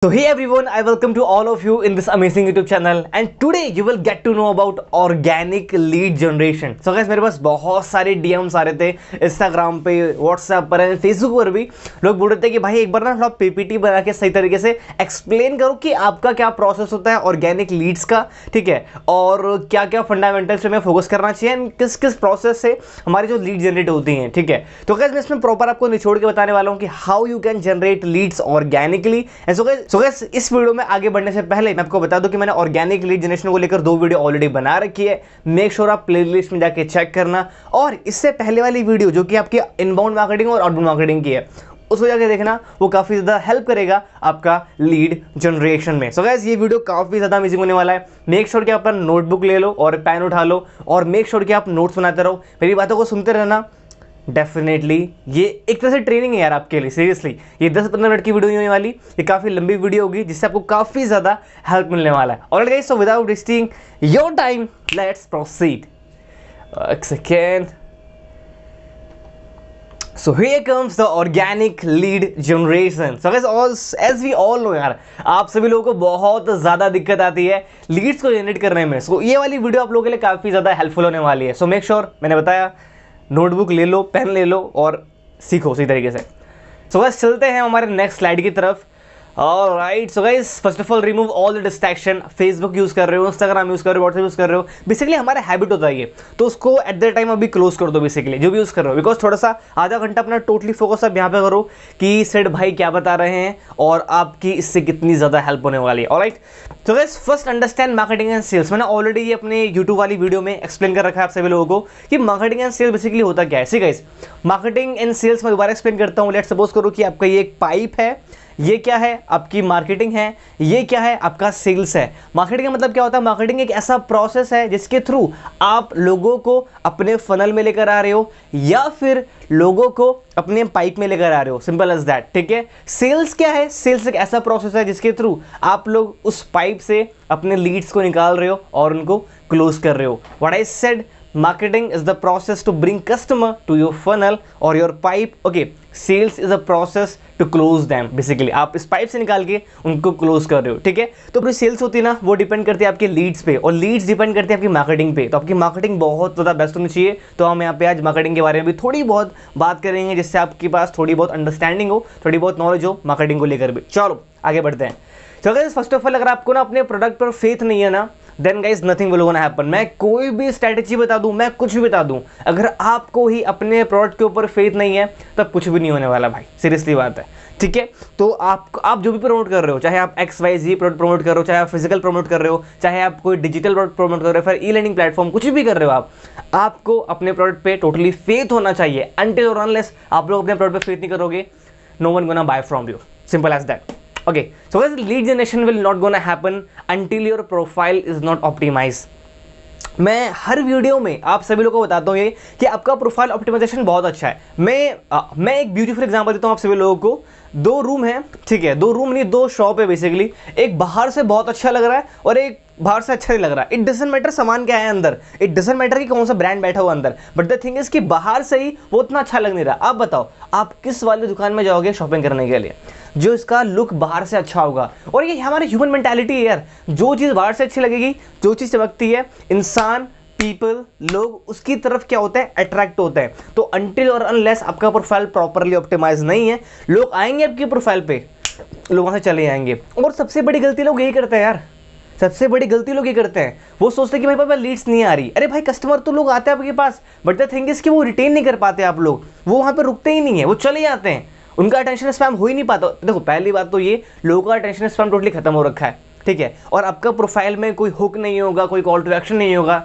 So hey everyone, I welcome to all of you in this amazing YouTube channel and today you will get to know about organic lead generation. So guys मेरे पास बहुत सारे DMs आ रहे थे Instagram पे, WhatsApp पर, Facebook पर भी लोग बोल रहे थे कि भाई एक बार ना थोड़ा PPT बना के सही तरीके से एक्सप्लेन करो कि आपका क्या प्रोसेस होता है ऑर्गेनिक लीड्स का, ठीक है, और क्या क्या फंडामेंटल्स पे हमें फोकस करना चाहिए एंड किस किस प्रोसेस से हमारी जो लीड जनरेट होती हैं, ठीक है। तो गाइस मैं इसमें प्रॉपर आपको निचोड़ के बताने वाला हूँ कि how you can generate Leeds organically. And so guys इस वीडियो में आगे बढ़ने से पहले मैं आपको बता दूं कि मैंने ऑर्गेनिक लीड जनरेशन को लेकर 2 वीडियो ऑलरेडी बना रखी है। मेक श्योर आप प्लेलिस्ट में जाके चेक करना, और इससे पहले वाली वीडियो जो कि आपकी इनबाउंड मार्केटिंग और आउटबाउंड मार्केटिंग की है उसको जाके देखना, वो काफी ज्यादा हेल्प करेगा आपका लीड जनरेशन में। सो गाइस ये वीडियो काफी ज्यादा अमेजिंग होने वाला है। मेक श्योर कि आप अपना नोटबुक ले लो और पेन उठा लो और मेक श्योर कि आप नोट्स बनाते रहो, मेरी बातों को सुनते रहना। डेफिनेटली ये एक तरह से ट्रेनिंग है यार आपके लिए। सीरियसली ये 10-15 मिनट की वीडियो नहीं होने वाली, ये काफी लंबी वीडियो होगी जिससे आपको काफी ज्यादा हेल्प मिलने वाला है। Alright guys, so without wasting your time let's proceed. एक second. So here comes the organic lead generation. So guys, as we all know यार, आप सभी लोगों को बहुत ज़्यादा दिक्कत आती है लीड्स को जनरेट करने में। सो ये वाली वीडियो आप लोगों के लिए काफ़ी ज़्यादा हेल्पफुल होने वाली है। सो मेक श्योर, मैंने बताया, नोटबुक ले लो, पेन ले लो और सीखो सही तरीके से। सो गाइस चलते हैं हमारे नेक्स्ट स्लाइड की तरफ। Alright, so guys first of all remove all the distraction. Facebook use कर रहे हो, इंस्टाग्राम यूज कर रहे हो, व्हाट्सएप यूज कर रहे हो, बेसिकली हमारा हैबिट होता है ये, तो उसको एट द टाइम अभी क्लोज कर दो बेसिकली जो भी यूज कर रहे हो, बिकॉज थोड़ा सा आधा घंटा अपना टोटली फोकस आप यहाँ पे करो कि सेठ भाई क्या बता रहे हैं और आपकी इससे कितनी ज्यादा हेल्प होने वाली है। Alright, so guys first understand marketing and sales. मैंने ऑलरेडी ये अपने यूट्यूब वाली वीडियो में एक्सप्लेन कर रखा है आप सभी लोगों को कि मार्केटिंग एंड सेल्स बेसिकली होता क्या है। See guys, marketing and sales मैं दोबारा एक्सप्लेन करता हूँ। लेट्स सपोज करो कि आपका ये एक पाइप है, ये क्या है आपकी मार्केटिंग है, ये क्या है आपका सेल्स है। मार्केटिंग का मतलब क्या होता है? मार्केटिंग एक ऐसा प्रोसेस है जिसके थ्रू आप लोगों को अपने फनल में लेकर आ रहे हो या फिर लोगों को अपने पाइप में लेकर आ रहे हो, सिंपल एज दैट, ठीक है। सेल्स क्या है? सेल्स एक ऐसा प्रोसेस है जिसके थ्रू आप लोग उस पाइप से अपने लीड्स को निकाल रहे हो और उनको क्लोज कर रहे हो। What I said, marketing is the process to bring customer to your funnel or your pipe. Okay, sales is a process to close them. Basically आप इस पाइप से निकाल के उनको क्लोज कर रहे हो, ठीक है। तो अपनी सेल्स होती है ना, वो डिपेंड करती है आपके लीड्स पे और लीड्स डिपेंड करती है आपकी मार्केटिंग पे। तो आपकी मार्केटिंग बहुत ज़्यादा बेस्ट होनी चाहिए। तो हम यहाँ पे आज मार्केटिंग के बारे में भी थोड़ी बहुत बात करेंगे जिससे आपके पास थोड़ी बहुत अंडरस्टैंडिंग हो, थोड़ी बहुत नॉलेज हो मार्केटिंग को लेकर भी। चलो आगे बढ़ते हैं। तो गाइस फर्स्ट ऑफ ऑल अगर आपको ना अपने प्रोडक्ट पर फेथ नहीं है ना, then guys nothing will gonna happen. मैं कोई भी स्ट्रैटेजी बता दूं, मैं कुछ भी बता दूं, अगर आपको ही अपने प्रोडक्ट के ऊपर फेथ नहीं है तब कुछ भी नहीं होने वाला भाई, सीरियसली बात है, ठीक है। तो आप जो भी प्रमोट कर रहे हो, चाहे आप XYZ प्रोडक्ट प्रमोट कर रहे हो, चाहे आप फिजिकल प्रमोट कर रहे हो, चाहे आप कोई डिजिटल प्रोडक्ट प्रमोट कर रहे हो, फिर ई लर्निंग प्लेटफॉर्म, कुछ भी कर रहे हो आपको अपने प्रोडक्ट पे टोटली फेथ होना चाहिए। अनटिल और अनलेस आप लोग अपने प्रोडक्ट पे फेथ नहीं करोगे, no one gonna buy from you, simple as that. Okay, so guys, lead generation will not gonna happen until your profile is not optimized. मैं हर वीडियो में आप सभी लोगों को बताता हूँ ये कि आपका प्रोफाइल ऑप्टिमाइजेशन बहुत अच्छा है। मैं एक ब्यूटीफुल एग्जांपल देता हूँ आप सभी लोगों को। 2 रूम है, ठीक है, 2 रूम नहीं 2 शॉप है बेसिकली। एक बाहर से बहुत अच्छा लग रहा है और एक बाहर से अच्छा नहीं लग रहा। इट डजंट मैटर सामान क्या है अंदर, इट डजंट मैटर कि कौन सा ब्रांड बैठा हुआ अंदर, बट द थिंग इज कि बाहर से ही वो उतना अच्छा लग नहीं रहा। आप बताओ आप किस वाली दुकान में जाओगे शॉपिंग करने के लिए जो इसका लुक बाहर से अच्छा होगा। और ये हमारी ह्यूमन मेंटालिटी है यार, जो चीज़ बाहर से अच्छी लगेगी, जो चीज़ चमकती है, इंसान, पीपल, लोग उसकी तरफ क्या होते हैं, अट्रैक्ट होते हैं। तो अनटिल और अनलेस आपका प्रोफाइल प्रॉपरली ऑप्टिमाइज नहीं है, लोग आएंगे आपके प्रोफाइल पे, लोग वहाँ से चले जाएंगे। और सबसे बड़ी गलती लोग यही करते हैं यार, सबसे बड़ी गलती लोग ये करते हैं, वो सोचते हैं कि भाई पापा लीड्स नहीं आ रही। अरे भाई कस्टमर तो लोग आते हैं आपके पास, बट द थिंग इज कि वो रिटेन नहीं कर पाते आप लोग, वो वहाँ पे रुकते ही नहीं है, वो चले जाते हैं, उनका अटेंशन स्पैम हो ही नहीं पाता। देखो पहली बात तो ये, लोगों का अटेंशन स्पैम टोटली खत्म हो रखा है, ठीक है। और आपका प्रोफाइल में कोई हुक नहीं होगा, कोई कॉल टू एक्शन नहीं होगा,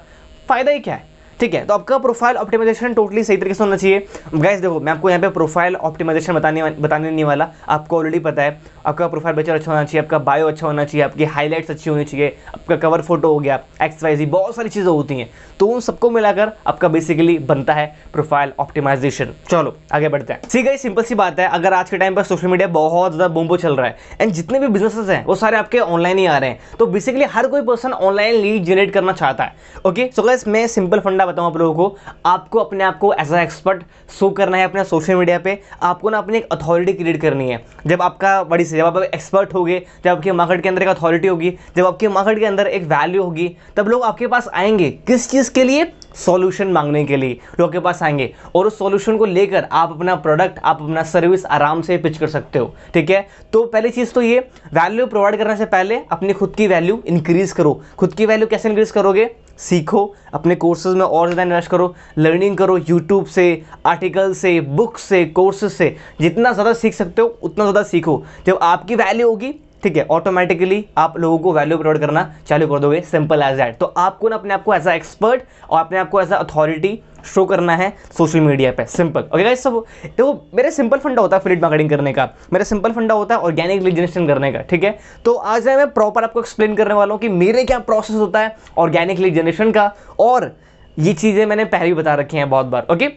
फायदा ही क्या है, ठीक है। तो आपका प्रोफाइल ऑप्टिमाइजेशन टोटली सही तरीके से होना चाहिए। गाइस देखो मैं आपको यहाँ पे प्रोफाइल ऑप्टिमाइजेशन बताने नहीं वाला, आपको ऑलरेडी पता है। आपका प्रोफाइल पिक्चर अच्छा होना चाहिए, आपका बायो अच्छा होना चाहिए, आपकी हाईलाइट्स अच्छी होनी चाहिए, आपका कवर फोटो हो गया, XYZ बहुत सारी चीज़ें होती हैं, तो उन सबको मिलाकर आपका बेसिकली बनता है प्रोफाइल ऑप्टिमाइजेशन। चलो आगे बढ़ते हैं। ठीक है, सिंपल सी बात है, अगर आज के टाइम पर सोशल मीडिया बहुत ज़्यादा बूम चल रहा है एंड जितने भी बिजनेसेस हैं वो सारे आपके ऑनलाइन ही आ रहे हैं, तो बेसिकली हर कोई पर्सन ऑनलाइन लीड जनरेट करना चाहता है। ओके, सो गाइस मैं सिंपल फंडा फंडा बताऊं आप लोगों को, आपको अपने आप को एज अ एक्सपर्ट शो करना है अपने सोशल मीडिया पे। आपको ना अपनी एक अथॉरिटी क्रिएट करनी है। जब आपका बड़ी से जब आप एक्सपर्ट होगे, जब आपके मार्केट के अंदर एक अथॉरिटी होगी, जब आपके मार्केट के अंदर एक वैल्यू होगी, तब लोग आपके पास आएंगे किस चीज़ के लिए? सॉल्यूशन मांगने के लिए लोग के पास आएंगे, और उस सॉल्यूशन को लेकर आप अपना प्रोडक्ट, आप अपना सर्विस आराम से पिच कर सकते हो। ठीक है, तो पहली चीज़ तो ये, वैल्यू प्रोवाइड करने से पहले अपनी खुद की वैल्यू इंक्रीज करो। खुद की वैल्यू कैसे इंक्रीज करोगे? सीखो, अपने कोर्सेज में और ज़्यादा इन्वेस्ट करो, लर्निंग करो यूट्यूब से, आर्टिकल से, बुक से, कोर्सेज से। जितना ज़्यादा सीख सकते हो उतना ज़्यादा सीखो। जब आपकी वैल्यू होगी, ठीक है, ऑटोमेटिकली आप लोगों को वैल्यू प्रोवाइड करना चालू कर दोगे। Simple as that. तो आपको ना अपने आप को एज अ एक्सपर्ट और अपने आप को एज अ अथॉरिटी शो करना है सोशल मीडिया पे। सिंपल। ओके गाइस, सब देखो, मेरे सिंपल फंडा होता है एफिलिएट मार्केटिंग करने का, मेरा सिंपल फंडा होता है ऑर्गेनिक लीड जनरेशन करने का। ठीक है, तो आज मैं प्रॉपर आपको एक्सप्लेन करने वाला हूँ कि मेरे क्या प्रोसेस होता है ऑर्गेनिक लीड जनरेशन का, और ये चीज़ें मैंने पहले भी बता रखी हैं बहुत बार। ओके,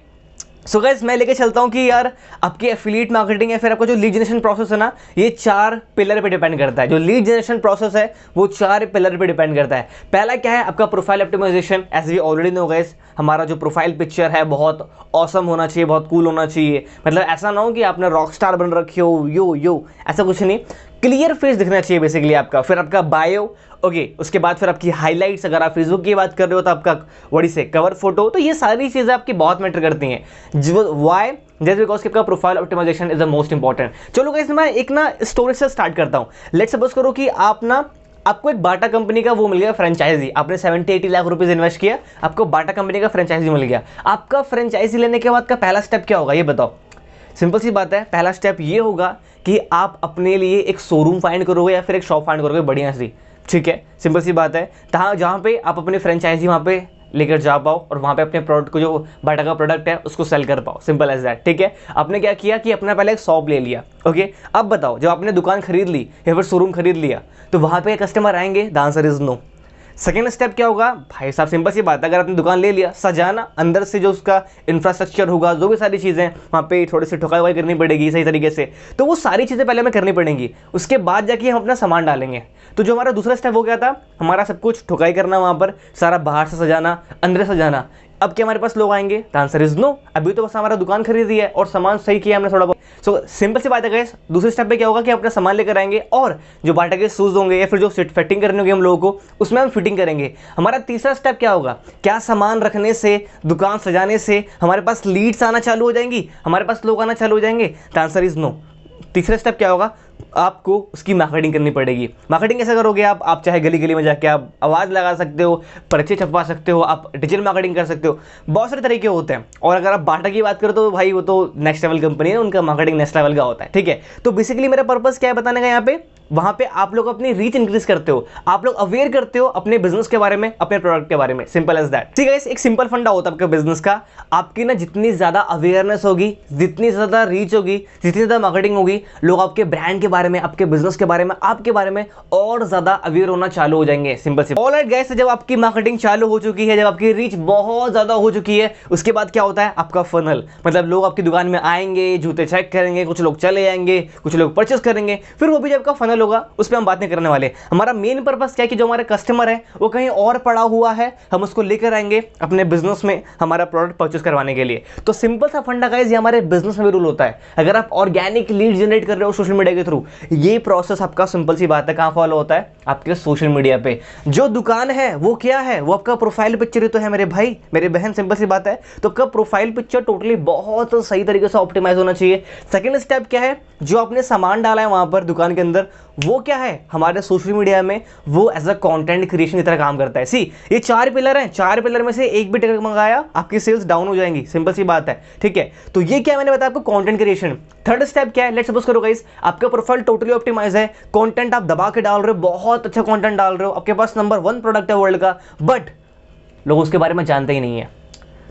सो गाइस, मैं लेके चलता हूँ कि यार आपकी एफिलिएट मार्केटिंग है, फिर आपका जो लीड जनरेशन प्रोसेस है ना, ये 4 पिलर पे डिपेंड करता है। जो लीड जनरेशन प्रोसेस है वो 4 पिलर पे डिपेंड करता है। पहला क्या है? आपका profile optimisation. As we already know guys, हमारा जो प्रोफाइल पिक्चर है बहुत ऑसम होना चाहिए, बहुत कूल होना चाहिए। मतलब ऐसा ना हो कि आपने रॉक स्टार बन रखे हो, यो ऐसा कुछ नहीं। क्लियर फेस दिखना चाहिए बेसिकली आपका। फिर आपका बायो, ओके, उसके बाद फिर आपकी हाइलाइट्स। अगर आप फेसबुक की बात कर रहे हो तो आपका बड़ी से कवर फोटो। तो ये सारी चीज़ें आपकी बहुत मैटर करती हैं। जो वाई, जस्ट बिकॉज आपका profile optimisation is the most important. चलो गाइस, मैं एक ना स्टोरी से स्टार्ट करता हूँ। लेट्स सपोज करो कि आपको एक बाटा कंपनी का वो मिल गया फ्रेंचाइजी। आपने 70-80 लाख रुपीस इन्वेस्ट किया, आपको बाटा कंपनी का फ्रेंचाइजी मिल गया। आपका फ्रेंचाइजी लेने के बाद का पहला स्टेप क्या होगा ये बताओ? सिंपल सी बात है, पहला स्टेप ये होगा कि आप अपने लिए एक शोरूम फाइंड करोगे या फिर एक शॉप फाइंड करोगे बढ़िया सी। ठीक है, सिंपल सी बात है, जहाँ पे आप अपने फ्रेंचाइजी वहाँ पे लेकर जा पाओ और वहाँ पे अपने प्रोडक्ट को, जो बाटा का प्रोडक्ट है, उसको सेल कर पाओ। Simple as that. ठीक है, आपने क्या किया कि अपना पहले एक शॉप ले लिया। ओके, अब बताओ, जब आपने दुकान खरीद ली या फिर शोरूम खरीद लिया, तो वहाँ पे कस्टमर आएंगे? The answer is no. Second step क्या होगा भाई साहब? सिंपल सी बात है, अगर आपने दुकान ले लिया, सजाना, अंदर से जो उसका इंफ्रास्ट्रक्चर होगा, जो भी सारी चीज़ें वहाँ पे थोड़ी सी ठुकाई वुकाई करनी पड़ेगी सही तरीके से, तो वो सारी चीज़ें पहले हमें करनी पड़ेंगी। उसके बाद जाके हम अपना सामान डालेंगे। तो जो हमारा दूसरा स्टेप हो गया था, हमारा सब कुछ ठुकाई करना, वहाँ पर सारा बाहर से सजाना, अंदर सजाना। अब क्या हमारे पास लोग आएंगे? The answer is no. अभी तो बस हमारा दुकान खरीदी है और सामान सही किया हमने थोड़ा बहुत। सो सिंपल सी बात है गाइस। दूसरे स्टेप पे क्या होगा कि अपना सामान लेकर आएंगे और जो बाटा के शूज होंगे या फिर जो फिटिंग करनी होगी हम लोगों को, उसमें हम फिटिंग करेंगे। हमारा तीसरा स्टेप क्या होगा? क्या सामान रखने से, दुकान सजाने से हमारे पास लीड्स आना चालू हो जाएंगी, हमारे पास लोग आना चालू हो जाएंगे? The answer is no. तीसरा स्टेप क्या होगा? आपको उसकी मार्केटिंग करनी पड़ेगी। मार्केटिंग कैसे करोगे आप चाहे गली गली में जाके आप आवाज़ लगा सकते हो, पर्चे छपवा सकते हो, आप डिजिटल मार्केटिंग कर सकते हो, बहुत सारे तरीके होते हैं। और अगर आप बाटा की बात करो तो भाई वो तो नेक्स्ट लेवल कंपनी है, उनका मार्केटिंग नेक्स्ट लेवल का होता है। ठीक है, तो बेसिकली मेरा पर्पस क्या है बताने का यहाँ पे? वहाँ पे आप लोग अपनी रीच इंक्रीज करते हो, आप लोग अवेयर करते हो अपने बिजनेस के बारे में, अपने प्रोडक्ट के बारे में। Simple as that. ठीक है, एक सिंपल फंडा होता है आपके बिजनेस का। आपकी ना जितनी ज्यादा अवेयरनेस होगी, जितनी ज्यादा रीच होगी, जितनी ज्यादा मार्केटिंग होगी, लोग आपके ब्रांड के बारे में, आपके बिजनेस के बारे में, आपके बारे में और ज्यादा अवेयर होना चालू हो जाएंगे। सिंपल सी। ऑलराइट गाइस, जब आपकी मार्केटिंग चालू हो चुकी है, जब आपकी रीच बहुत ज्यादा हो चुकी है, उसके बाद क्या होता है? आपका फनल। मतलब लोग आपकी दुकान में आएंगे, जूते चेक करेंगे, कुछ लोग चले जाएंगे, कुछ लोग परचेस करेंगे, फिर वो भी जब आपका फनल होगा उस पर हम बात नहीं करने वाले। हमारा मेन पर्पस क्या है कि जो हमारे कस्टमर है वो कहीं और पड़ा हुआ है, हम उसको लेकर आएंगे अपने बिजनेस में हमारा प्रोडक्ट परचेस करवाने के लिए। तो सिंपल सा फंडा गाइस, ये हमारे बिजनेस में रूल होता है। अगर आप ऑर्गेनिक लीड जनरेट कर रहे हो सोशल मीडिया के थ्रू, ये प्रोसेस आपका सिंपल सी बात है कहां फॉलो होता है? आपके सोशल मीडिया पे। जो दुकान है वो क्या है? वो आपका प्रोफाइल पिक्चर ही तो है मेरे भाई, मेरे बहन। सिंपल सी बात है। तो आपका प्रोफाइल पिक्चर टोटली बहुत सही तरीके से ऑप्टिमाइज होना चाहिए। सेकंड स्टेप क्या है? जो आपने सामान डाला है वहां पर दुकान के अंदर, वो क्या है? हमारे सोशल मीडिया में वो एज अ कंटेंट क्रिएशन की तरह काम करता है। सी, ये 4 पिलर हैं, 4 पिलर में से एक भी टिकट मंगाया, आपकी सेल्स डाउन हो जाएंगी। सिंपल सी बात है। ठीक है, तो ये क्या मैंने बताया आपको? Content creation. थर्ड स्टेप क्या है? लेट्स सपोज करो गाइस, आपका प्रोफाइल टोटली ऑप्टिमाइज है, कंटेंट आप दबा के डाल रहे हो, बहुत अच्छा कंटेंट डाल रहे हो, आपके पास नंबर 1 प्रोडक्ट है वर्ल्ड का, बट लोग उसके बारे में जानते ही नहीं है।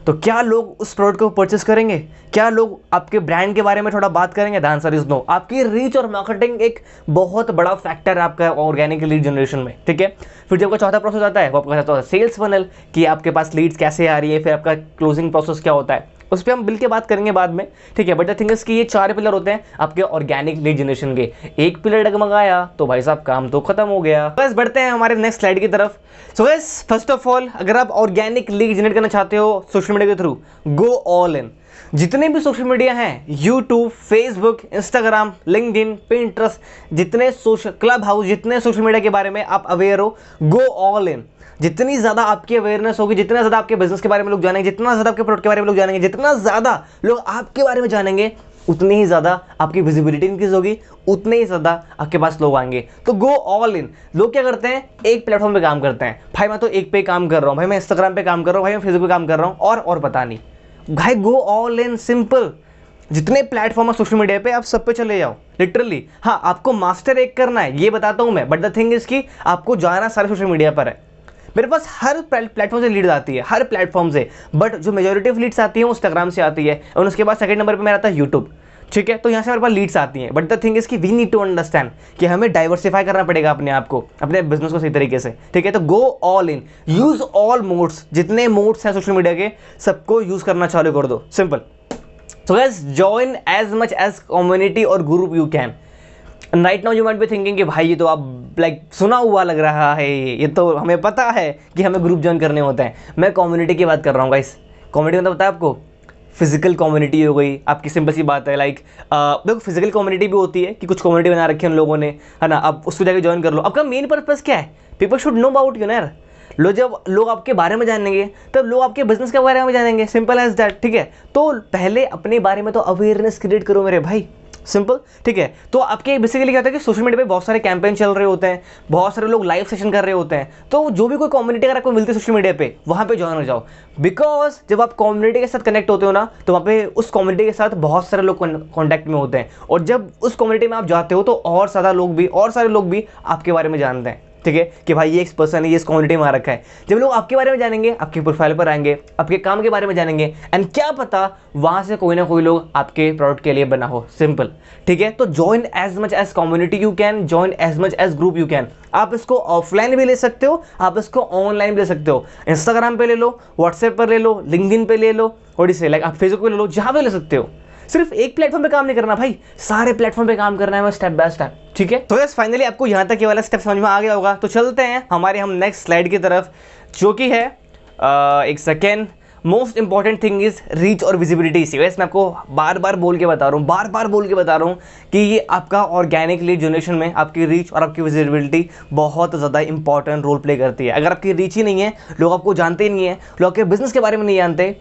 तो क्या लोग उस प्रोडक्ट को परचेस करेंगे? क्या लोग आपके ब्रांड के बारे में थोड़ा बात करेंगे? The answer is no. आपकी रीच और मार्केटिंग एक बहुत बड़ा फैक्टर है आपका ऑर्गेनिक लीड जनरेशन में। ठीक है, फिर जब का चौथा प्रोसेस आता है वो आपका सेल्स फनल, कि आपके पास लीड्स कैसे आ रही है, फिर आपका क्लोजिंग प्रोसेस क्या होता है। उस पर हम बिल के बात करेंगे बाद में, ठीक है। बट द थिंग इज कि ये 4 पिलर होते हैं आपके ऑर्गेनिक लीड जनरेशन के। एक पिलर डगमगाया तो भाई साहब काम तो खत्म हो गया। बस बढ़ते हैं हमारे नेक्स्ट स्लाइड की तरफ। सो गाइस फर्स्ट ऑफ ऑल, अगर आप ऑर्गेनिक लीड जनरेट करना चाहते हो सोशल मीडिया के थ्रू, गो ऑल इन। जितने भी सोशल मीडिया हैं, YouTube, Facebook, Instagram, LinkedIn, Pinterest, जितने सोशल क्लब हाउस, जितने सोशल मीडिया के बारे में आप अवेयर हो, गो ऑल इन। जितनी ज़्यादा आपकी अवेयरनेस होगी, जितना ज़्यादा आपके बिजनेस के बारे में लोग जानेंगे, जितना ज़्यादा आपके प्रोडक्ट के बारे में लोग जानेंगे, जितना ज़्यादा लोग आपके बारे में जानेंगे, उतनी ही ज़्यादा आपकी विजिबिलिटी इंक्रीज होगी, उतने ही ज़्यादा आपके पास लोग आएंगे। तो गो ऑल इन। लोग क्या करते हैं, एक प्लेटफॉर्म पे काम करते हैं। भाई मैं तो एक पे काम कर रहा हूँ, भाई मैं इंस्टाग्राम पे काम कर रहा हूँ, भाई मैं फेसबुक पे काम कर रहा हूँ, और पता नहीं। भाई गो ऑल इन, सिंपल। जितने प्लेटफॉर्म है सोशल मीडिया पे, आप सब पे चले जाओ लिटरली। हाँ, आपको मास्टर एक करना है, ये बताता हूँ मैं, बट द थिंग इज कि आपको जाना सारे सोशल मीडिया पर है। मेरे पास हर प्लेटफॉर्म से लीड्स आती है, हर प्लेटफॉर्म से, बट जो मेजोरिटी ऑफ लीड्स आती है वो इंस्टाग्राम से आती है, और उसके बाद सेकंड नंबर पे मेरा आता है यूट्यूब, ठीक है। तो यहाँ से हमारे पास लीड्स आती हैं, बट द थिंग इज कि वी नीड टू अंडरस्टैंड कि हमें डाइवर्सिफाई करना पड़ेगा अपने आप को, अपने बिजनेस को सही तरीके से, ठीक है। तो go all in, use all modes, जितने मोड्स हैं सोशल मीडिया के सबको यूज करना चालू कर दो, simple. So guys join as much as community और group you can. Right now you might be thinking कि भाई ये तो आप लाइक सुना हुआ लग रहा है, ये तो हमें पता है कि हमें ग्रुप ज्वाइन करने होते हैं। मैं कम्युनिटी की बात कर रहा हूँ गाइस। कम्युनिटी मतलब पता है आपको, फिजिकल कम्युनिटी हो गई आपकी, सिंपल सी बात है। लाइक देखो फिजिकल कम्युनिटी भी होती है कि कुछ कम्युनिटी बना रखी है उन लोगों ने, है ना, आप उसको जाके ज्वाइन कर लो। आपका मेन पर्पस क्या है, people should know about you ना यार। जब लोग आपके बारे में जानेंगे तब लोग आपके बिजनेस के बारे में जानेंगे, सिंपल एज दैट, ठीक है। तो पहले अपने बारे में तो अवेयरनेस क्रिएट करो मेरे भाई, सिंपल, ठीक है। तो आपके बेसिकली क्या होता है कि सोशल मीडिया पे बहुत सारे कैंपेन चल रहे होते हैं, बहुत सारे लोग लाइव सेशन कर रहे होते हैं। तो जो भी कोई कम्युनिटी अगर आपको मिलती है सोशल मीडिया पे, वहाँ पे ज्वाइन हो जाओ। बिकॉज जब आप कम्युनिटी के साथ कनेक्ट होते हो ना, तो वहाँ पे उस कम्युनिटी के साथ बहुत सारे लोग कॉन्टैक्ट में होते हैं, और जब उस कम्युनिटी में आप जाते हो तो और सारे लोग भी आपके बारे में जानते हैं, ठीक है, कि भाई ये एक पर्सन है, ये इस कम्युनिटी में आ रखा है। जब लोग आपके बारे में जानेंगे, आपके प्रोफाइल पर आएंगे, आपके काम के बारे में जानेंगे, एंड क्या पता वहां से कोई ना कोई लोग आपके प्रोडक्ट के लिए बना हो, सिंपल, ठीक है। तो join as much as community you can, join as much as group you can. आप इसको ऑफलाइन भी ले सकते हो, आप इसको ऑनलाइन भी ले सकते हो। इंस्टाग्राम पे ले लो, व्हाट्सएप पर ले लो, लिंक्डइन पे ले लो, और इसे लाइक आप फेसबुक पे ले लो, जहां पे ले सकते हो। सिर्फ एक प्लेटफॉर्म पे काम नहीं करना भाई, सारे प्लेटफॉर्म पे काम करना है, स्टेप बाय स्टेप, ठीक है। तो यस फाइनली आपको यहाँ तक ये वाला स्टेप समझ में आ गया होगा। तो चलते हैं हमारे हम नेक्स्ट स्लाइड की तरफ, जो कि है एक second, most important thing is reach और विजिबिलिटी। मैं आपको बार बार बोल के बता रहा हूँ कि ये आपका ऑर्गेनिक लीड जनरेशन में आपकी रीच और आपकी विजिबिलिटी बहुत ज़्यादा इंपॉर्टेंट रोल प्ले करती है। अगर आपकी रीच ही नहीं है, लोग आपको जानते ही नहीं है, लोग आपके बिजनेस के बारे में नहीं जानते,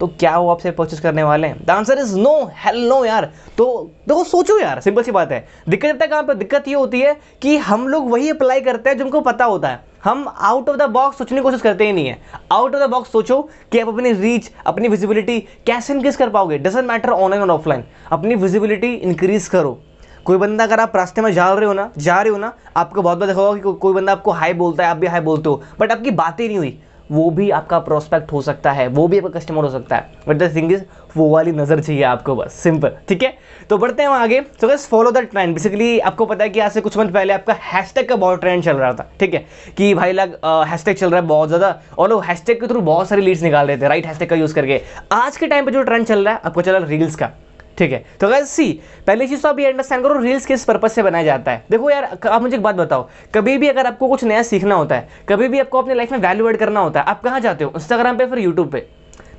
तो क्या वो आपसे परचेस करने वाले हैं? The answer is no, hell no यार। तो देखो सोचो यार, सिंपल सी बात है। दिक्कत जब तक कहाँ पर दिक्कत ये होती है कि हम लोग वही अप्लाई करते हैं जो हमको पता होता है, हम आउट ऑफ द बॉक्स सोचने की कोशिश करते ही नहीं है। आउट ऑफ द बॉक्स सोचो कि आप अपनी रीच, अपनी विजिबिलिटी कैसे इंक्रीज कर पाओगे। डजंट मैटर ऑनलाइन और ऑफलाइन, अपनी विजिबिलिटी इंक्रीज करो। कोई बंदा अगर आप रास्ते में जा रहे हो ना, आपको बहुत बार देखा होगा कि कोई बंदा आपको हाई बोलता है, आप भी हाई बोलते हो, बट आपकी बातें नहीं हुई, वो भी आपका प्रोस्पेक्ट हो सकता है, वो भी आपका कस्टमर हो सकता है। बट द थिंग इज वो वाली नजर चाहिए आपको, बस सिंपल, ठीक है। तो बढ़ते हैं आगे। तो guys follow the trend. Basically आपको पता है कि आज से कुछ मंथ पहले आपका हैशटैग का बहुत ट्रेंड चल रहा था, ठीक है, कि भाई लग हैशटैग चल रहा है बहुत ज्यादा, और लोग हैशटैग के थ्रू बहुत सारी लीड्स निकाल रहे थे, राइट, हैशटैग का यूज करके। आज के टाइम पे जो ट्रेंड चल रहा है, आपको चल रहा है रील्स का, ठीक है। तो गाइस सी, पहली चीज तो आप ये अंडरस्टैंड करो रील्स किस पर्पज से बनाया जाता है। देखो यार, आप मुझे एक बात बताओ, कभी भी अगर आपको कुछ नया सीखना होता है, कभी भी आपको अपनी लाइफ में वैल्यू ऐड करना होता है, आप कहाँ जाते हो? इंस्टाग्राम पे, फिर यूट्यूब पे।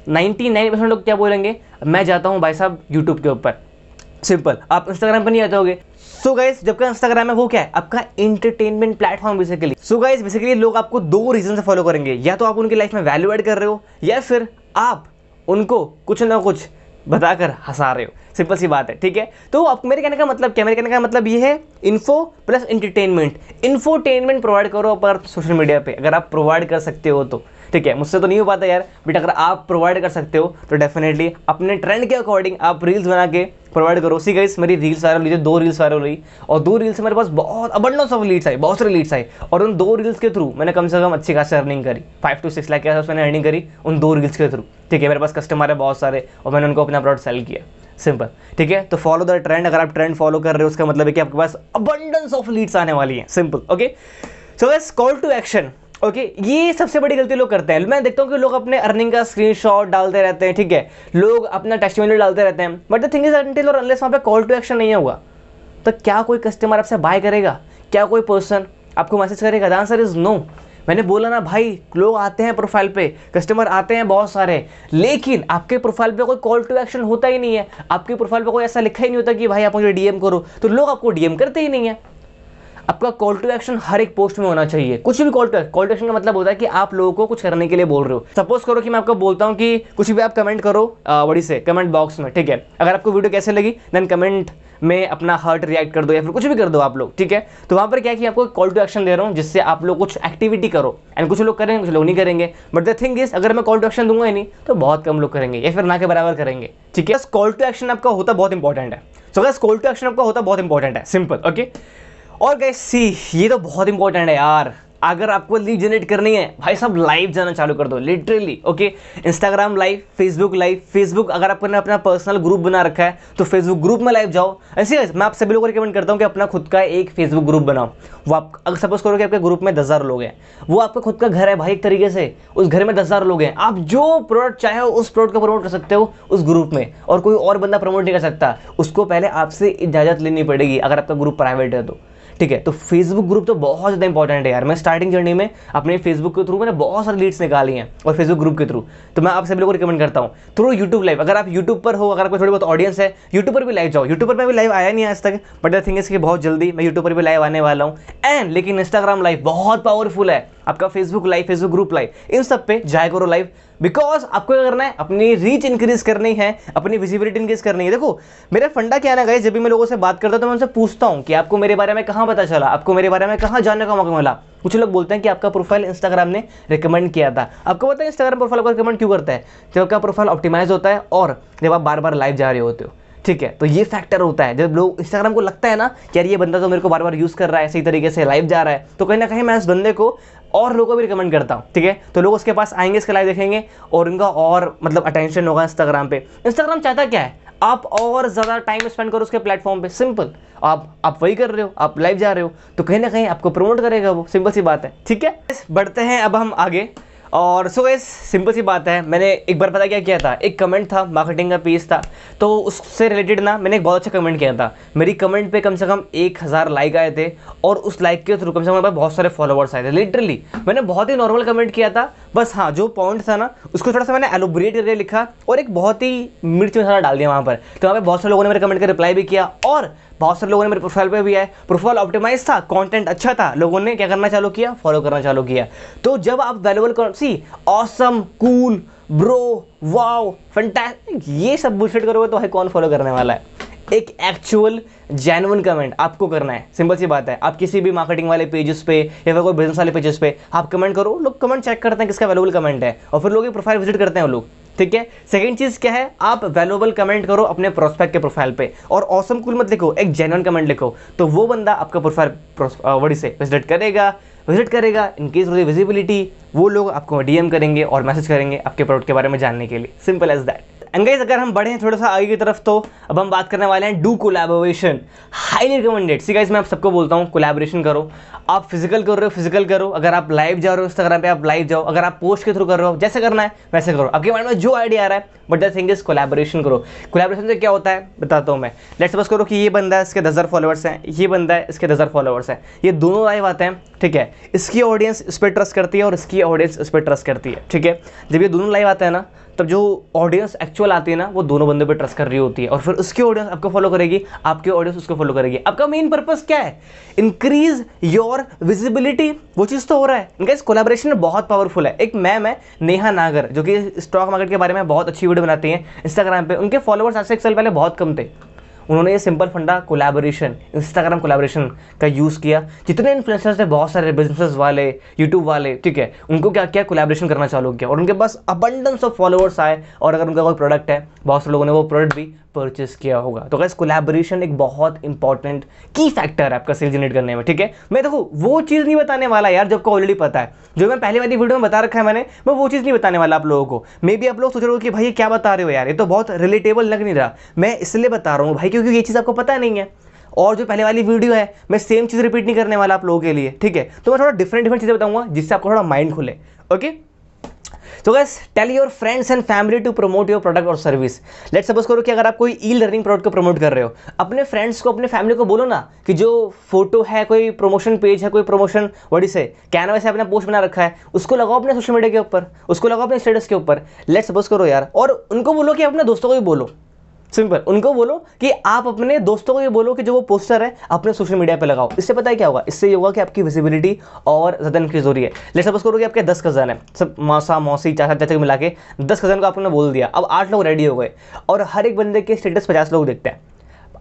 99% लोग क्या बोलेंगे, मैं जाता हूँ भाई साहब यूट्यूब के ऊपर, सिंपल। आप इंस्टाग्राम पर नहीं आते होगे। सो गाइस, जबकि इंस्टाग्राम है वो क्या है? आपका entertainment platform basically. So guys basically लोग आपको दो रीजन से फॉलो करेंगे, या तो आप उनकी लाइफ में वैल्यू ऐड कर रहे हो, या फिर आप उनको कुछ ना कुछ बताकर हंसा रहे हो, सिंपल सी बात है, ठीक है। तो अब मेरे कहने का मतलब क्या, मेरे कहने का मतलब ये है info plus entertainment. Infotainment provide करो पर सोशल मीडिया पे, अगर आप प्रोवाइड कर सकते हो तो, ठीक है। मुझसे तो नहीं हो पाता यार, बट अगर आप प्रोवाइड कर सकते हो तो डेफिनेटली अपने ट्रेंड के अकॉर्डिंग आप रील्स बना के प्रोवाइड करो। सी गाइस, मेरी रील्स वायरल हुई, 2 रील्स वायरल हुई, और 2 रील्स से मेरे पास बहुत अबंडेंस ऑफ लीड्स आई, बहुत सारी लीड्स आई, और उन 2 रील्स के थ्रू मैंने कम से कम अच्छी खासी अर्निंग करी, 5 to 6 लाख के आसपास मैंने अर्निंग करी उन 2 रील्स के थ्रू, ठीक है। मेरे पास कस्टमर है बहुत सारे, और मैंने उनको अपना प्रोडक्ट सेल किया, सिंपल, ठीक है। तो फॉलो द ट्रेंड। अगर आप ट्रेंड फॉलो कर रहे हो, उसका मतलब है कि आपके पास अबंडेंस ऑफ लीड्स आने वाली है, simple, okay. So guys, call to action, okay ये सबसे बड़ी गलती लोग करते हैं। मैं देखता हूँ कि लोग अपने अर्निंग का स्क्रीनशॉट डालते रहते हैं, ठीक है, लोग अपना टेस्टिमोनियल डालते रहते हैं, but the thing is until और अनलेस वहाँ पे कॉल टू एक्शन नहीं होगा तो क्या कोई कस्टमर आपसे बाय करेगा? क्या कोई पर्सन आपको मैसेज करेगा? The answer is no. मैंने बोला ना भाई, लोग आते हैं प्रोफाइल पे, कस्टमर आते हैं बहुत सारे, लेकिन आपके प्रोफाइल पे कोई कॉल टू एक्शन होता ही नहीं है। आपके प्रोफाइल पे कोई ऐसा लिखा ही नहीं होता कि भाई आप मुझे डीएम करो, तो लोग आपको डीएम करते ही नहीं है। आपका कॉल टू एक्शन हर एक पोस्ट में होना चाहिए। कुछ भी कॉल टू एक्शन का मतलब होता है कि आप लोगों को कुछ करने के लिए बोल रहे हो। सपोज करो कि मैं आपको बोलता हूं कि कुछ भी आप कमेंट करो बड़ी से कमेंट बॉक्स में, ठीक है, अगर आपको वीडियो कैसे लगी देन कमेंट में अपना हार्ट रिएक्ट कर दो या फिर कुछ भी कर दो आप लोग, ठीक है। तो वहां पर क्या है कि आपको कॉल टू एक्शन दे रहा हूं जिससे आप लोग कुछ एक्टिविटी करो, एंड कुछ लोग करेंगे कुछ लोग नहीं करेंगे, बट द थिंग इज अगर मैं कॉल टू एक्शन दूंगा ही नहीं तो बहुत कम लोग करेंगे या फिर ना के बराबर करेंगे, ठीक है। कॉल टू एक्शन आपका होता बहुत इंपॉर्टेंट है। So guys call to action आपका होता बहुत इंपॉर्टेंट है, सिंपल, ओके। और गाइस सी ये तो बहुत इंपॉर्टेंट है यार, अगर आपको लीड जनरेट करनी है भाई साहब लाइव जाना चालू कर दो, literally, okay. Instagram live, Facebook live, Facebook अगर आपने अपना पर्सनल ग्रुप बना रखा है तो फेसबुक ग्रुप में लाइव जाओ। ऐसे मैं आप सभी लोगों को रिकमेंड करता हूँ कि अपना खुद का एक फेसबुक ग्रुप बनाओ। वो आप अगर सपोज करो कि आपके ग्रुप में 10,000 लोग हैं, वो आपका खुद का घर है भाई, एक तरीके से उस घर में 10,000 लोग हैं, आप जो प्रोडक्ट चाहे उस प्रोडक्ट को प्रमोट कर सकते हो उस ग्रुप में, और कोई और बंदा प्रमोट नहीं कर सकता। उसको पहले आपसे इजाजत लेनी पड़ेगी अगर आपका ग्रुप प्राइवेट है तो, ठीक है। तो फेसबुक ग्रुप तो बहुत ज़्यादा इंपॉर्टेंट है यार। मैं स्टार्टिंग जर्नी में अपने फेसबुक के थ्रू मैंने बहुत सारी लीड्स निकाली हैं और फेसबुक ग्रुप के थ्रू, तो मैं आप सभी लोगों को रिकमेंड करता हूँ। थ्रू यूट्यूब लाइव, अगर आप यूट्यूब पर हो, अगर आपको थोड़ी बहुत ऑडियंस है, यूट्यूब पर भी लाइव जाओ। यूट्यूब पर मैं भी लाइव आया नहीं आज तक, बट द थिंग इज कि बहुत जल्दी मैं यूट्यूब पर भी लाइव आने वाला हूँ। एंड लेकिन इंस्टाग्राम लाइव बहुत पावरफुल है, आपका Facebook live, Facebook group live, इन सब पे जाया करो लाइव, बिकॉज आपको क्या करना है, अपनी रीच इंक्रीज करनी है, अपनी विजिबिलिटी इंक्रीज करनी है। देखो मेरा फंडा क्या है ना गाइस, जब भी मैं लोगों से बात करता हूं तो मैं उनसे पूछता हूं कि आपको मेरे बारे में कहां पता चला, आपको मेरे बारे में कहां जानने का मौका मिला। कुछ लोग बोलते हैं कि आपका प्रोफाइल इंस्टाग्राम ने रिकमेंड किया था। आपको पता है इंस्टाग्राम प्रोफाइल को रिकमेंड क्यों करता है? जब आपका प्रोफाइल ऑप्टिमाइज होता है और जब आप बार बार लाइव जा रहे होते हो, ठीक है। तो ये फैक्टर होता है, जब लोग इंस्टाग्राम को लगता है ना कि यार ये बंदा तो मेरे को बार बार यूज कर रहा है, सही तरीके से लाइव जा रहा है, तो कहीं ना कहीं मैं इस बंदे को और लोगों को भी रिकमेंड करता हूँ, ठीक है। तो लोग उसके पास आएंगे, इसका लाइव देखेंगे और उनका और मतलब अटेंशन होगा इंस्टाग्राम पे। इंस्टाग्राम चाहता क्या है? आप और ज़्यादा टाइम स्पेंड करो उसके प्लेटफॉर्म पे, सिंपल। आप वही कर रहे हो, आप लाइव जा रहे हो, तो कहीं ना कहीं आपको प्रमोट करेगा वो, सिंपल सी बात है, ठीक है। बढ़ते हैं अब हम आगे। और सो गाइस सिंपल सी बात है, मैंने एक बार पता क्या किया था, एक कमेंट था, मार्केटिंग का पीस था, तो उससे रिलेटेड ना मैंने एक बहुत अच्छा कमेंट किया था। मेरी कमेंट पे कम से कम 1,000 लाइक आए थे और उस लाइक के थ्रू कम से कम मेरे पास बहुत सारे फॉलोवर्स आए थे। लिटरली मैंने बहुत ही नॉर्मल कमेंट किया था, बस हाँ जो पॉइंट था ना उसको थोड़ा सा मैंने एलोबरेट करके लिखा और एक बहुत ही मिर्च मसाला डाल दिया वहाँ पर। तो वहाँ पर बहुत सारे लोगों ने मेरे कमेंट का रिप्लाई भी किया और बहुत सारे लोगों ने मेरे प्रोफाइल पे भी आए, प्रोफाइल ऑप्टिमाइज था, कंटेंट अच्छा था, लोगों ने क्या करना चालू किया, फॉलो करना चालू किया। तो जब आप वैल्यूएबल सी awesome, cool, bro, wow, fantastic, ये सब बुलशिट करोगे तो भाई कौन फॉलो करने वाला है? एक एक्चुअल जेन्युइन कमेंट आपको करना है, सिंपल सी बात है। आप किसी भी मार्केटिंग वाले पेजेस पे या फिर कोई बिजनेस वाले पेजेस पे आप कमेंट करो, लोग कमेंट चेक करते हैं किसका वैल्यूएबल कमेंट है और फिर लोग प्रोफाइल विजिट करते हैं लोग, ठीक है। सेकंड चीज क्या है, आप वैल्यूएबल कमेंट करो अपने प्रोस्पेक्ट के प्रोफाइल पे और ऑसम कूल मत लिखो, एक जेन्युइन कमेंट लिखो, तो वो बंदा आपका प्रोफाइल बड़ी से विजिट करेगा। इनकेस होती विजिबिलिटी, वो लोग आपको डीएम करेंगे और मैसेज करेंगे आपके प्रोडक्ट के बारे में जानने के लिए, simple as that. And guys अगर हम बढ़े थोड़ा सा आगे की तरफ तो अब हम बात करने वाले हैं do collaboration, highly recommended. See guys मैं आप सबको बोलता हूँ कोलैबोरेशन करो। आप फिजिकल कर रहे हो फिजिकल करो, अगर आप लाइव जा रहे हो इंस्टाग्राम पे आप लाइव जाओ, अगर आप पोस्ट के थ्रू कर रहे हो जैसे करना है वैसे करो, आपके माइंड में जो आइडिया आ रहा है, but the thing is collaboration करो। कोलैबोरेशन से क्या होता है बताता हूँ मैं। लेट्स सपोज करो कि ये बंदा है, इसके 10,000 फॉलोअर्स हैं, ये बंदा है, इसके 10,000 फॉलोअर्स हैं, ये दोनों लाइव आते हैं, ठीक है। इसकी ऑडियंस इस पर ट्रस्ट करती है और इसकी ऑडियंस इस पर ट्रस्ट करती है, ठीक है। जब ये दोनों लाइव आते हैं ना, तब जो ऑडियंस एक्चुअल आती है ना वो दोनों बंदों पे ट्रस्ट कर रही होती है और फिर उसकी ऑडियंस आपको फॉलो करेगी, आपकी ऑडियंस उसको फॉलो करेगी। आपका मेन पर्पस क्या है? Increase your visibility. वो चीज़ तो हो रहा है। इनका इस कोलैबोरेशन बहुत पावरफुल है। एक मैम है नेहा नागर जो कि स्टॉक मार्केट के बारे में बहुत अच्छी वीडियो बनाती हैं इंस्टाग्राम पे। उनके फॉलोअर्स आज से 1 साल पहले बहुत कम थे। उन्होंने ये सिंपल फंडा कोलैबोरेशन, इंस्टाग्राम कोलैबोरेशन का यूज़ किया। जितने इन्फ्लुएंसर्स थे, बहुत सारे बिजनेसेस वाले, यूट्यूब वाले, ठीक है, उनको क्या किया, कोलैबोरेशन करना चालू किया और उनके पास अबंडेंस ऑफ फॉलोअर्स आए। और अगर उनका कोई प्रोडक्ट है, बहुत सारे लोगों ने वो प्रोडक्ट भी परचेस किया होगा। तो गाइस कोलैबोरेशन एक बहुत इंपॉर्टेंट की फैक्टर है आपका सेल जनरेट करने में, ठीक है। मैं देखो वो चीज़ नहीं बताने वाला यार जो आपको ऑलरेडी पता है, जो मैं पहले वाली वीडियो में बता रखा है मैं वो चीज़ नहीं बताने वाला आप लोगों को। मे बी आप लोग सोच रहे हो कि भाई क्या बता रहे हो यार, ये तो बहुत रिलेटेबल लग नहीं रहा। मैं इसलिए बता रहा हूँ भाई क्योंकि ये चीज़ आपको पता नहीं है और जो पहले वाली वीडियो है मैं सेम चीज़ रिपीट नहीं करने वाला आप लोगों के लिए, ठीक है। तो मैं थोड़ा डिफरेंट चीज़ें बताऊंगा जिससे आपको थोड़ा माइंड खुले, ओके। तो guys tell your friends and family to promote your product और सर्विस। लेट्स सपोज करो कि अगर आप कोई ई लर्निंग प्रोडक्ट को प्रमोट कर रहे हो, अपने फ्रेंड्स को, अपने फैमिली को बोलो ना कि जो फोटो है, कोई प्रमोशन पेज है, कोई प्रमोशन वडी से कैनवा से आपने पोस्ट बना रखा है, उसको लगाओ अपने सोशल मीडिया के ऊपर, उसको लगाओ अपने स्टेटस के ऊपर। लेट्स सपोज करो यार, और उनको बोलो कि अपने दोस्तों को भी बोलो, सिंपल, उनको बोलो कि आप अपने दोस्तों को ये बोलो कि जो वो पोस्टर है अपने सोशल मीडिया पे लगाओ। इससे पता है क्या होगा, इससे ये होगा कि आपकी विजिबिलिटी और ज़्यादा इंक्रीज हो रही है। लेट्स सपोज करो कि आपके 10 कज़न है, सब मौसा मौसी चाचा चाचा मिला के 10 कज़न को आपने बोल दिया। अब 8 लोग रेडी हो गए और हर एक बंदे के स्टेटस 50 लोग देखते हैं,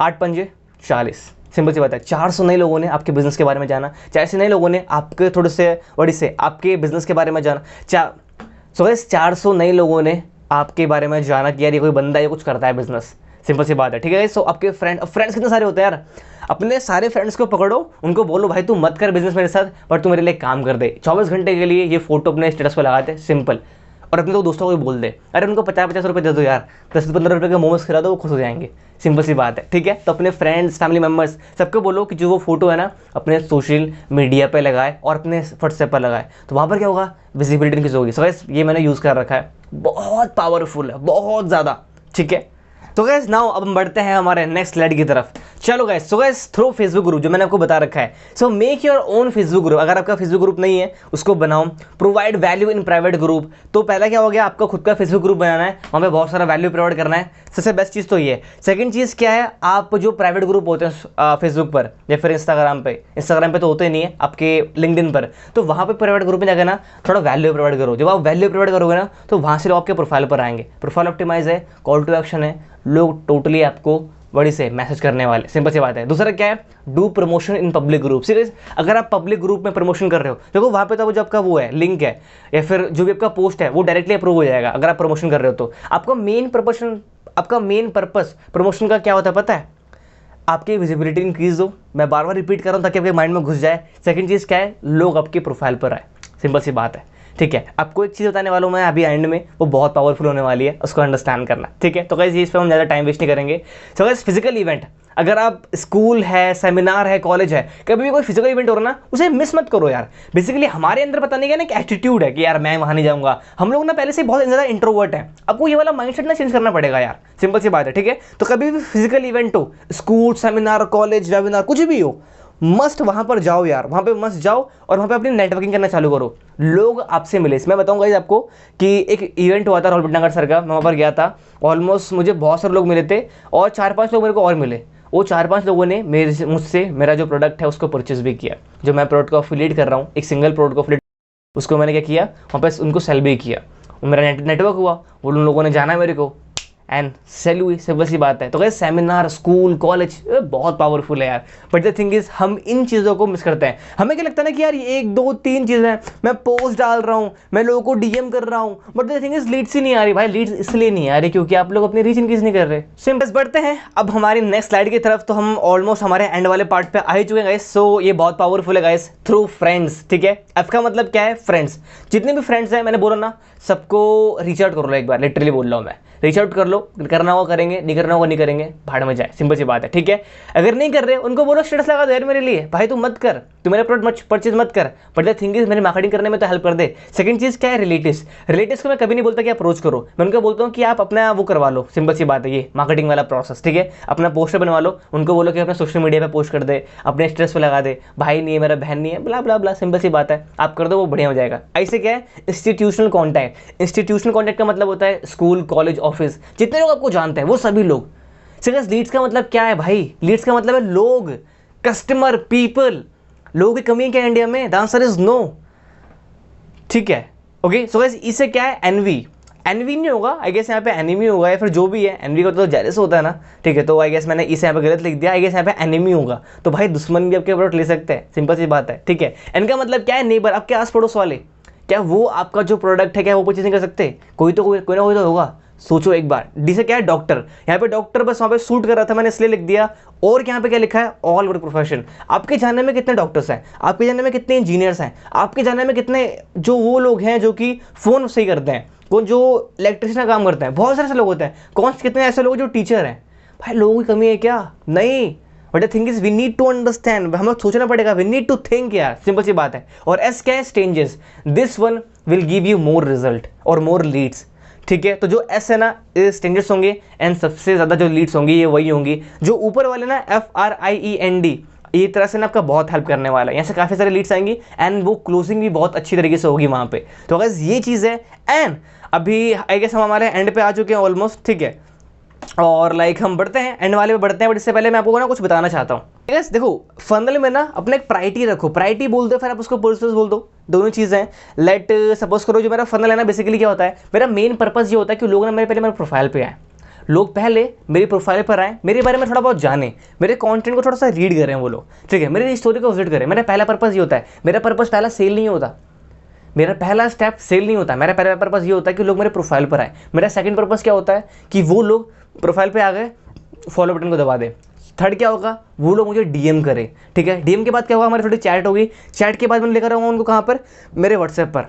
8 पंजे 40, सिंपल सी बात है। 400 नए लोगों ने आपके बिजनेस के बारे में जाना, 400 नए लोगों ने आपके थोड़े से बड़ी से आपके बिजनेस के बारे में जाना। 400 नए लोगों ने आपके बारे में जाना कि यार ये कोई बंदा ये कुछ करता है बिजनेस, सिंपल सी बात है, ठीक है। सो आपके फ्रेंड्स कितने सारे होते हैं यार, अपने सारे फ्रेंड्स को पकड़ो, उनको बोलो भाई तू मत कर बिजनेस मेरे साथ, पर तू मेरे लिए काम कर दे, 24 घंटे के लिए ये फोटो अपने स्टेटस पर लगा दे, सिंपल। और अपने तो दोस्तों को भी बोल दे, अरे उनको 50-50 रुपये दे दो यार, 10-15 रुपये के मोमोज खिला दो, वो खुश हो जाएंगे, सिंपल सी बात है, ठीक है। तो अपने फ्रेंड्स, फैमिली मेम्बर्स सबको बोलो कि जो वो फोटो है ना अपने सोशल मीडिया पे लगाए और अपने व्हाट्सएप पर लगाए, तो वहाँ पर क्या होगा, विजिबिलिटी इंक्रीज होगी। सो गाइस ये मैंने यूज़ कर रखा है, बहुत पावरफुल है, बहुत ज़्यादा, ठीक है। तो गैस नाउ अब हम बढ़ते हैं हमारे नेक्स्ट स्लाइड की तरफ। चलो गैस, सो गैस थ्रू फेसबुक ग्रुप जो मैंने आपको बता रखा है, so make your own Facebook group. अगर आपका फेसबुक ग्रुप नहीं है उसको बनाओ। Provide value in private group, तो पहला क्या हो गया, आपका खुद का फेसबुक ग्रुप बनाना है, वहाँ पे बहुत सारा वैल्यू प्रोवाइड करना है, सबसे बेस्ट चीज़ तो ये है। सेकंड चीज़ क्या है, आप जो प्राइवेट ग्रुप होते हैं फेसबुक पर या फिर इंस्टाग्राम पे तो होते नहीं है, आपके लिंक्डइन पर, तो वहाँ पे प्राइवेट ग्रुप में जाकर ना थोड़ा वैल्यू प्रोवाइड करो। जब आप वैल्यू प्रोवाइड करोगे ना तो वहाँ से लोग आपके प्रोफाइल पर आएंगे, प्रोफाइल ऑप्टिमाइज है, कॉल टू एक्शन है, लोग टोटली आपको बड़ी से मैसेज करने वाले, सिंपल सी बात है। दूसरा क्या है, do promotion in public group. Serious, अगर आप पब्लिक ग्रुप में प्रमोशन कर रहे हो, देखो वहाँ पे तो वो जो आपका वो है लिंक है या फिर जो भी आपका पोस्ट है वो डायरेक्टली अप्रूव हो जाएगा अगर आप प्रमोशन कर रहे हो। तो आपका मेन पर्पस प्रमोशन का क्या होता है पता है, आपकी विजिबिलिटी इंक्रीज हो। मैं बार बार रिपीट कर रहा हूँ ताकि आपके माइंड में घुस जाए। सेकंड चीज़ क्या है, लोग आपके प्रोफाइल पर आए, सिंपल सी बात है, ठीक है। आपको एक चीज़ बताने वाला हूँ मैं अभी एंड में, वो बहुत पावरफुल होने वाली है, उसको अंडरस्टैंड करना, ठीक है। तो गाइस इस पर हम ज़्यादा टाइम वेस्ट नहीं करेंगे। सो गाइस फिजिकल इवेंट, अगर आप स्कूल है, सेमिनार है, कॉलेज है, कभी भी कोई फिजिकल इवेंट हो रहा ना, उसे मिस मत करो यार। बेसिकली हमारे अंदर पता नहीं क्या ना एक एटीट्यूड है कि यार मैं वहाँ नहीं जाऊँगा। हम लोग ना पहले से बहुत ज़्यादा इंट्रोवर्ट हैं, आपको ये वाला माइंडसेट ना चेंज करना पड़ेगा यार, सिंपल सी बात है, ठीक है। तो कभी भी फिजिकल इवेंट हो, स्कूल, सेमिनार, कॉलेज, वेबिनार, कुछ भी हो, मस्ट वहाँ पर जाओ यार, वहाँ पे मस्ट जाओ और वहाँ पे अपनी नेटवर्किंग करना चालू करो, लोग आपसे मिले। मैं बताऊँगा गाइस आपको कि एक इवेंट हुआ था राहुल भटनागर सर का, मैं वहाँ पर गया था, ऑलमोस्ट मुझे बहुत सारे लोग मिले थे और 4-5 लोग मेरे को और मिले। वो 4-5 लोगों ने मुझसे मेरा जो प्रोडक्ट है उसको परचेज भी किया। जो मैं प्रोडक्ट को अफिलिएट कर रहा हूँ, एक सिंगल प्रोडक्ट को अफिलिएट, उसको मैंने क्या किया, वहाँ पर उनको सेल भी किया, मेरा नेटवर्क हुआ, वो उन लोगों ने जाना मेरे को एंड सेल हुई, सिंपल सी बात है। तो गाइस सेमिनार, स्कूल, कॉलेज बहुत पावरफुल है यार, बट द थिंग इज हम इन चीज़ों को मिस करते हैं। हमें क्या लगता है ना कि यार ये 1-2-3 चीज़ें हैं, मैं पोस्ट डाल रहा हूँ, मैं लोगों को डीएम कर रहा हूँ, but the thing is leads ही नहीं आ रही। भाई लीड्स इसलिए नहीं आ रही क्योंकि आप लोग अपनी रीच इंक्रीज नहीं कर रहे। सिंपल बढ़ते हैं अब हमारी नेक्स्ट स्लाइड की तरफ। तो हम ऑलमोस्ट हमारे एंड वाले पार्ट पे आ ही चुके हैं गाइस। सो ये बहुत पावरफुल है गाइस, थ्रू फ्रेंड्स, ठीक है। एफ का मतलब क्या है, फ्रेंड्स। जितने भी फ्रेंड्स हैं मैंने बोला ना, सबको रीच आउट कर लो एक बार, लिटरली बोल रहा हूँ मैं, रीच आउट कर लो, करना होगा करेंगे, नहीं करना होगा नहीं करेंगे, भाड़ में जाए, सिंपल सी बात है, ठीक है। अगर नहीं कर रहे उनको बोलो स्टेटस लगा दे यार मेरे लिए, भाई तू मत कर, तू मेरा प्रोडक्ट परचेज मत कर, बट द थिंग इज मेरी मार्केटिंग करने में तो हेल्प कर दे। सेकंड चीज़ क्या है, रिलेटिव्स को मैं कभी नहीं बोलता कि अप्रोच करो, मैं उनको बोलता हूँ कि आप अपना वो करवा लो, सिंपल सी बात है, ये मार्केटिंग वाला प्रोसेस, ठीक है। अपना पोस्टर बनवा लो, उनको बोलो कि अपना सोशल मीडिया पर पोस्ट कर दे, अपने स्टेटस पर लगा दे, भाई नहीं है मेरा, बहन नहीं है, ब्ला ब्ला ब्ला, सिंपल सी बात है, आप कर दो, वो बढ़िया हो जाएगा। ऐसे क्या है, इंस्टीट्यूशनल कॉन्टैक्ट का मतलब होता है स्कूल, कॉलेज, ऑफिस, जितने लोग आपको जानते हैं वो सभी लोग। सीरियस, लीड्स का मतलब क्या है भाई, लीड्स का मतलब है लोग, कस्टमर, पीपल। लोगों की कमी है क्या इंडिया में, द आंसर इज नो, ठीक है। ओके, सो गाइस इससे क्या है, एनवी नहीं होगा, आई गेस यहाँ पे एनिमी होगा या फिर जो भी है, एनवी का तो जेलस होता है ना, ठीक है। तो आई गेस मैंने इसे यहाँ पे गलत लिख दिया, आई गेस यहाँ पे एनिमी होगा, तो भाई दुश्मन भी आपके प्रोडक्ट ले सकते हैं, सिंपल सी बात है, ठीक है। एन का मतलब क्या है, नेबर, आपके आस पड़ोस वाले, क्या वो आपका जो प्रोडक्ट है क्या वो परचेज नहीं कर सकते, कोई ना कोई तो होगा। सोचो एक बार, डी से क्या है, डॉक्टर, यहाँ पे डॉक्टर बस वहाँ पे सूट कर रहा था, मैंने इसलिए लिख दिया। और यहाँ पे क्या लिखा है, ऑल वर्क प्रोफेशन। आपके जानने में कितने डॉक्टर्स हैं, आपके जानने में कितने इंजीनियर्स हैं, आपके जानने में कितने जो वो लोग हैं जो कि फ़ोन सही करते हैं, कौन जो इलेक्ट्रिशियन का काम करते हैं, बहुत सारे ऐसे लोग होते हैं। कौन कितने ऐसे लोग जो टीचर हैं। भाई लोगों की कमी है क्या, नहीं, but the thing is we need to understand, हमें सोचना पड़ेगा, वी नीड टू थिंक यार, सिंपल सी बात है। और एस क्या है, स्टेंजेस, this one will give you more result और मोर लीड्स, ठीक है। तो जो एस है ना, स्टेंजेस होंगे, एंड सबसे ज़्यादा जो लीड्स होंगी ये वही होंगी। जो ऊपर वाले ना FRIEND, ये तरह से ना आपका बहुत हेल्प करने वाला है, यहाँ से काफ़ी सारे लीड्स आएंगी एंड वो क्लोजिंग भी बहुत अच्छी तरीके से होगी वहाँ पे। तो गाइस ये चीज़ है। एंड अभी आई गेस हम हमारे एंड पे आ चुके हैं ऑलमोस्ट, ठीक है। और लाइक हम बढ़ते हैं, एंड वाले पे बढ़ते हैं, बट इससे पहले मैं आपको ना कुछ बताना चाहता हूँ। यस देखो, फनल में ना अपना एक प्रायोरिटी रखो, प्रायोरिटी बोल दो, फिर आप उसको पर्पस बोल दो, दोनों चीज़ें हैं। लेट सपोज करो जो मेरा फनल है ना, बेसिकली क्या होता है, मेरा मेन पर्पस ये होता है कि लोग ना मेरे प्रोफाइल पे आए, लोग पहले मेरी प्रोफाइल पर आए, मेरे बारे में थोड़ा बहुत जाने, मेरे कंटेंट को थोड़ा सा रीड करें वो लोग, ठीक है, मेरी स्टोरी को विजिट करें। मेरा पहला पर्पस ये होता है। मेरा पर्पस पहला सेल नहीं होता, मेरा पहला स्टेप सेल नहीं होता, मेरा पहला पर्पस ये होता है कि लोग मेरे प्रोफाइल पर आए। मेरा सेकंड पर्पस क्या होता है कि वो लोग प्रोफाइल पे आ गए, फॉलो बटन को दबा दे। थर्ड क्या होगा, वो लोग मुझे डीएम करें, ठीक है। डीएम के बाद क्या होगा, हमारी थोड़ी चैट होगी, चैट के बाद मैं लेकर आऊँगा उनको कहाँ पर, मेरे व्हाट्सएप पर,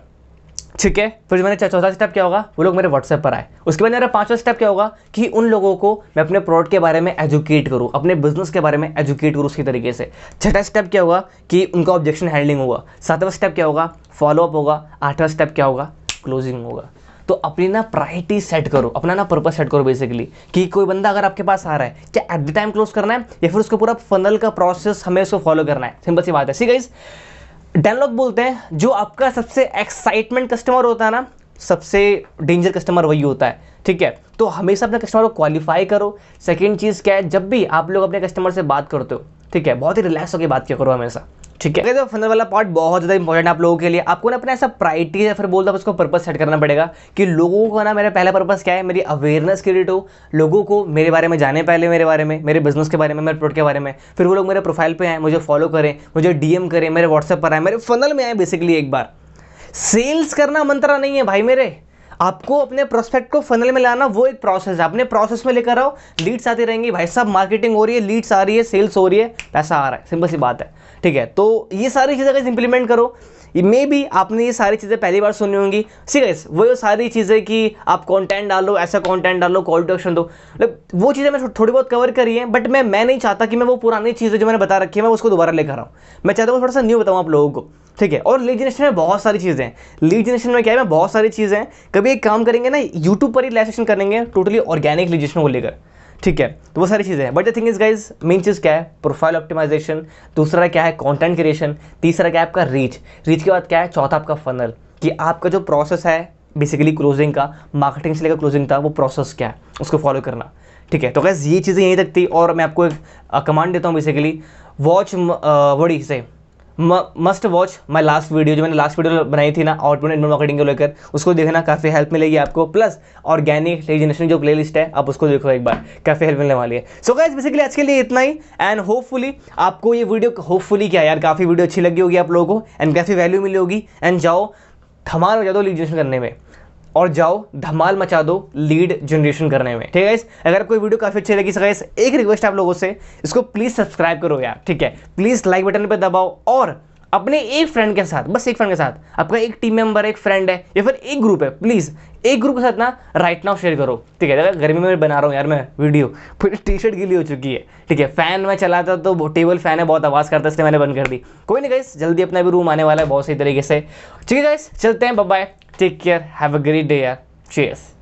ठीक है। फिर मैंने चौथा स्टेप क्या होगा, वो लोग मेरे व्हाट्सएप पर आए। उसके बाद मेरा पांचवा स्टेप क्या होगा कि उन लोगों को मैं अपने प्रोडक्ट के बारे में एजुकेट करूँ, अपने बिजनेस के बारे में एजुकेट करूँ उसकी तरीके से। छठा स्टेप क्या होगा कि उनका ऑब्जेक्शन हैंडलिंग होगा। सातवां स्टेप क्या होगा, फॉलोअप होगा। आठवां स्टेप क्या होगा, क्लोजिंग होगा। तो अपनी ना प्रायोरिटी सेट करो, अपना ना पर्पस सेट करो बेसिकली, कि कोई बंदा अगर आपके पास आ रहा है, क्या एट द टाइम क्लोज करना है या फिर उसको पूरा फनल का प्रोसेस हमें उसको फॉलो करना है। सिंपल सी बात है। सी गाइस, डैन बोलते हैं जो आपका सबसे एक्साइटमेंट कस्टमर होता है ना, सबसे डेंजर कस्टमर वही होता है, ठीक है। तो हमेशा अपने कस्टमर को क्वालिफाई करो। सेकंड चीज़ क्या है, जब भी आप लोग अपने कस्टमर से बात करते हो, ठीक है, बहुत ही रिलैक्स होकर बात किया करो हमेशा, ठीक है। तो फनल वाला पार्ट बहुत ज़्यादा इंपॉर्टेंट है आप लोगों के लिए। आपको ना अपना ऐसा प्रायोरिटी या फिर बोलता है उसको पर्पस सेट करना पड़ेगा कि लोगों को ना, मेरा पहला पर्पस क्या है, मेरी अवेयरनेस क्रिएट हो, लोगों को मेरे बारे में जाने, पहले मेरे बारे में, मेरे बिजनेस के बारे में, मेरे प्रोडक्ट के बारे में। फिर वो लोग मेरे प्रोफाइल पे आए, मुझे फॉलो करें, मुझे डीएम करें, मेरे व्हाट्सएप पर आए, मेरे फनल में आए बेसिकली। एक बार सेल्स करना मंत्रा नहीं है भाई मेरे, आपको अपने प्रोस्पेक्ट को फनल में लाना वो एक प्रोसेस है। अपने प्रोसेस में लेकर आओ, लीड्स आती रहेंगी भाई साहब, मार्केटिंग हो रही है, लीड्स आ रही है, सेल्स हो रही है, पैसा आ रहा है, सिंपल सी बात है, ठीक है। तो ये सारी चीज़ें अगर इंप्लीमेंट करो, मे बी आपने ये सारी चीज़ें पहली बार सुनी होंगी, ठीक है। वो सारी चीज़ें कि आप कंटेंट डालो, ऐसा कंटेंट डालो, कॉल टू एक्शन दो, मतलब वो चीज़ें मैं थोड़ी बहुत कवर करी है, बट मैं नहीं चाहता कि मैं वो पुरानी चीज़ें जो मैंने बता रखी है मैं उसको दोबारा लेकर आऊँ। मैं चाहता हूँ थोड़ा सा न्यू बताऊँ आप लोगों को, ठीक है। और लीड जनरेशन में बहुत सारी चीज़ें हैं। लीड जनरेशन में क्या है, बहुत सारी चीज़ें हैं। कभी एक काम करेंगे ना, यूट्यूब पर ही लाइव सेशन करेंगे टोटली ऑर्गेनिक लीड जनरेशन को लेकर, ठीक है। तो वो सारी चीज़ें हैं। But the thing is guys, main चीज़ क्या है, प्रोफाइल ऑप्टिमाइजेशन। दूसरा क्या है, कंटेंट क्रिएशन। तीसरा क्या है आपका रीच। रीच के बाद क्या है, चौथा आपका फनल, कि आपका जो प्रोसेस है बेसिकली क्लोजिंग का, मार्केटिंग से लेकर क्लोजिंग था, वो प्रोसेस क्या है उसको फॉलो करना, ठीक है। तो गाइज ये चीज़ें यहीं तक थी। और मैं आपको एक कमांड देता हूँ बेसिकली, वॉच वड़ी से must watch my last video, जो मैंने लास्ट वीडियो बनाई थी ना आउटबाउंड इनबाउंड मार्केटिंग को लेकर, उसको देखना, काफ़ी हेल्प मिलेगी आपको। प्लस ऑर्गेनिक लीड जनरेशन जो प्लेलिस्ट है, आप उसको देखो एक बार, काफ़ी हेल्प मिलने वाली है। सो गाइस बेसिकली आज के लिए इतना ही। एंड होपफुली आपको ये वीडियो, होपफुली क्या यार, काफ़ी वीडियो अच्छी लगी होगी आप लोगों को, एंड काफ़ी वैल्यू मिली होगी। एंड जाओ धमाल हो जाओ लीड जनरेशन करने में, और जाओ धमाल मचा दो लीड जनरेशन करने में, ठीक है गाइस। अगर आपको वीडियो काफी अच्छी लगी, गाइस एक रिक्वेस्ट आप लोगों से, इसको प्लीज सब्सक्राइब करो यार, ठीक है। प्लीज लाइक बटन पे दबाओ, और अपने एक फ्रेंड के साथ, बस एक फ्रेंड के साथ, आपका एक टीम मेंबर, एक फ्रेंड है या फिर एक ग्रुप है, प्लीज एक ग्रुप के साथ ना राइट नाउ शेयर करो, ठीक है। गर्मी में बना रहा हूँ यार मैं वीडियो, फिर टी शर्ट गीली हो चुकी है, ठीक है। फैन में चलाता तो टेबल फैन है, बहुत आवाज़ करता है, इसलिए मैंने बंद कर दी। कोई नहीं गाइस, जल्दी अपना भी रूम आने वाला है बहुत सही तरीके से, ठीक है गाइस। चलते हैं, bye bye, take care, have a great day यार, चीयर्स।